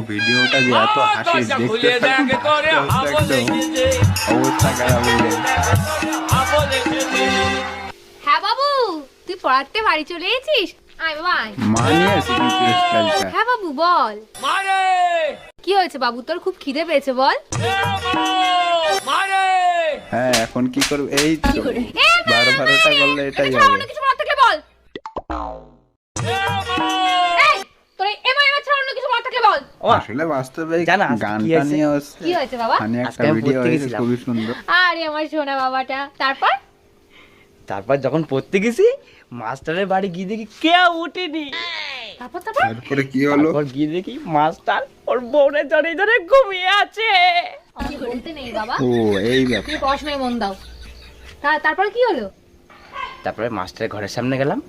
ভিডিওটা যে এত হাসি দেখতে অবস্থা খারাপ হয়ে যায়। হ্যাঁ বাবু, তুই পড়াতে বাড়ি চলে এসেছিস? আয় বাবা আয়। মা নিয়ে এসে দিয়েছি স্টাইলটা। হ্যাঁ বাবু বল, কি হয়েছে বাবু, তোর খুব খিদে পেয়েছে বল। হ্যাঁ এখন কি করবো, এই তো এ মা, 12টা করলে এটাই ছাড়া হবে। অন্য কিছু বলার থাকলে বল। এই, তোর এই এমা এমা ছাড়া অন্য কিছু বলার থাকলে বল। আসলে বাস্তবে জানো আজকে কি গানটা হয়েছে? নিয়ে কি হয়েছে বাবা? মানে আজকে একটা আমি ভিডিও পড়তে হয়েছে গেছিলাম। খুবই সুন্দর। আরে আমার সোনা বাবাটা, তারপর তারপর যখন পড়তে গেছি মাস্টারের বাড়ি গিয়ে দেখি কেউ উঠেনি। তারপর তারপর তারপরে কি হলো? তারপর গিয়ে দেখি মাস্টার ওর বউরে জড়িয়ে ধরে ঘুমিয়ে আছে। আমি বলতে নেই বাবা, ও এই ব্যাপার। তুমি পড়াশোনায় মন দাও। তারপর কি হলো? তারপরে মাস্টারের ঘরের সামনে গেলাম,